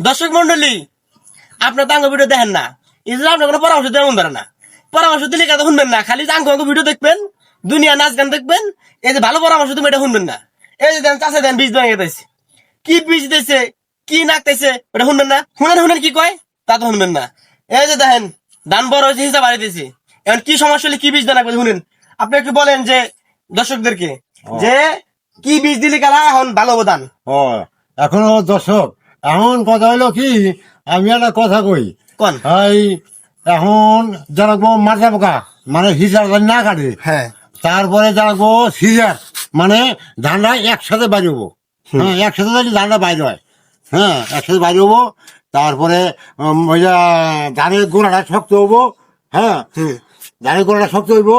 দর্শক মন্ডলী, আপনার তো আঙ্গ ভিডিও দেখেন না, এই জন্য আপনার কোনো পরামর্শ দেওয়া মন ধরে না। পরামর্শ দিলে কথা শুনবেন না, খালি আঙ্গ ভিডিও দেখবেন, দুনিয়া নাচ গান দেখবেন। এই যে ভালো পরামর্শ তুমি এটা শুনবেন না। এই যে দেন চাষে দেন বীজ বানিয়ে দিয়েছে, কি বীজ দিয়েছে, কি নাকতেছে, ওটা শুনবেন না। শুনেন কি কয়, তা তো শুনবেন না। এই যে দেখেন ধান বড় হয়েছে, হিসাব বাড়িয়ে দিয়েছে, এখন কি সমস্যা হলে কি বীজ দেন শুনেন। আপনি একটু বলেন যে দর্শকদেরকে যে কি বীজ দিলে কারা এখন ভালো হবো ধান। ও এখনো দর্শক, এমন কথা হইলো কি, আমি একটা কথা কই। কোন? এই এখন জানাবো মাথা পোকা, মানে হিসাব না কাটে। হ্যাঁ, তারপরে জানাবো সিজার, মানে ধানটা একসাথে বাইরে হবো। হ্যাঁ, একসাথে যদি ধানটা বাইরে হয়, হ্যাঁ একসাথে বাইরে হবো। তারপরে ওই যে ধানের গোড়াটা শক্ত হবো। হ্যাঁ, ধানের গোড়াটা শক্ত হইব,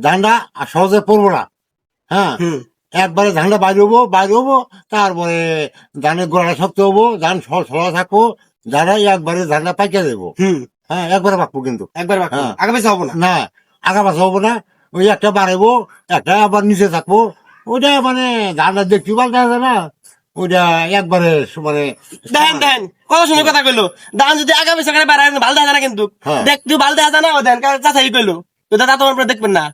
ধানটা আর সহজে পড়বো না। হ্যাঁ, একবারে ধানটা বাইরে হবো। তারপরে ধানের গোড়াটা শক্ত হবো, ধান সলা থাকবো, ধানটা একবারে ধানটা পাইকে দেবো। হ্যাঁ, একবারে পাকবো কিন্তু একবার হ্যাঁ। আগে বেশি হবো না। না, আগা পাশা হবো না। ওই একটা বাড়াইবো, একটা আবার নিচে থাকবো। ওইটা মানে ধানটা দেখতে ভালো দেখা যায় না। ওইটা একবারে মানে দেন কত সুন্দর কথা কইলো। ধান যদি আগামী সকালে বাড়ায় ভালো দেখা যায় না, কিন্তু হ্যাঁ। দেখতে ভালো দেখা যায় না। ও দেন চাচাই কইলো, তো দাদা তোমার দেখবেন না।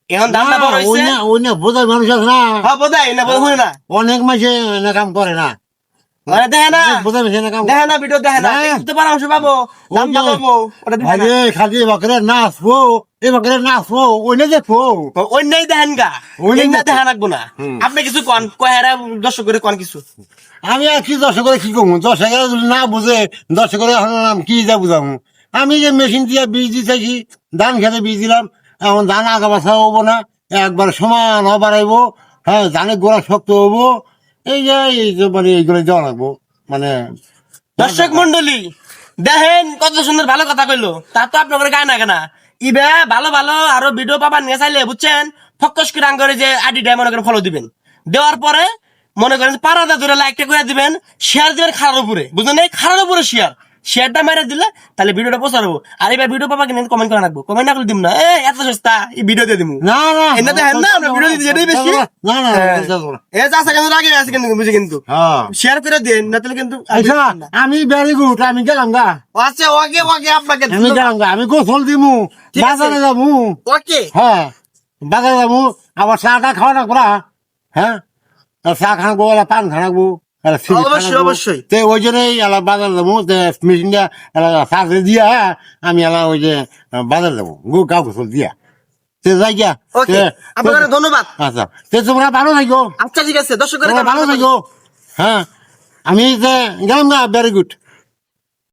এখন ধানটা বড় হয়েছে, ওই না বোঝার মানুষ আছে না, হ্যাঁ বোধাই না, বোধ না। অনেক মাসে না কাম করে না, মানে দেখে না, বোঝার মাসে না কাম দেখে না, ভিডিও দেখে না, না। তো পরামর্শ পাবো, দাম ওই যে- পাবো, ওটা দেখে না। আরে খালি এবারে নাচবো, এবারে নাচবো, ওই না দেখবো। অন্যায় দেখেন গা, অন্যায় অন্যায় দেখা দেখো। রাখবো না। আপনি কিছু কন, কয়েরা দর্শক করে কন কিছু। আমি আর কি দশ করে কি করবো, 10,000 যদি না বুঝে 10 করে এখন আমি কি যা বুঝাবো। আমি যে মেশিন দিয়ে বীজ দিতেছি, ধান খেতে বীজ দিলাম, এখন ধান আগা বাছা হবো না, একবার সমান বাড়াইবো। হ্যাঁ, ধানের গোড়া শক্ত হবো। এই যে মানে এইগুলো দেওয়া লাগবো মানে। দর্শক মন্ডলী, দেখেন কত সুন্দর ভালো কথা কইলো, তা তো আপনার গায়ে না কেনা। ইবে ভালো ভালো আরো ভিডিও পাবার নিয়ে চাইলে বুঝছেন, ফকস করে আঙ্গরে যে আইডিটা মনে করেন ফলো দিবেন, দেওয়ার পরে মনে করেন পারাদা ধরে লাইকটা করে দিবেন, শেয়ার দিবেন খারার উপরে, বুঝলেন এই খারার উপরে শেয়ারটা মেরে দিলে তাহলে ভিডিওটা প্রচার হবো। আর এবার ভিডিও পাবা কিনে কমেন্ট করে রাখবো, কমেন্ট না করে দিব না, এত সস্তা এই ভিডিও দিয়ে দিব না না এনে দেখেন না, আমরা ভিডিও দিতে যেটাই বেশি। না না এ চাষা কিন্তু আগে আছে কিন্তু বুঝি, কিন্তু হ্যাঁ। শেয়ার করে দেন না তাহলে কিন্তু আচ্ছা, আমি ভেরি গুড, আমি গেলাম গা, আচ্ছা ওকে ওকে আপনাকে আমি গেলাম গা, আমি গোসল দিমু, ঠিক আছে। বাজারে যাবো। ওকে হ্যাঁ, বাজারে যাবো, আবার চাটা খাওয়া রাখবো না। হ্যাঁ, আর চা খানাবো, এলা পান খানাবো, অবশ্যই, অবশ্যই। ওই জন্যই এলা বাজার যাবো, মেশিন দিয়া এলা চাষে দিয়া আমি এলা ওই যে বাজার যাবো, গাও গোসল দিয়া তে যাই গিয়া। ওকে, আপনাকে ধন্যবাদ। আচ্ছা, তোমরা ভালো থাকো, আচ্ছা ঠিক আছে, দর্শক তোমরা ভালো থাকো। হ্যাঁ, আমি যে গেলাম গা, ভেরি গুড।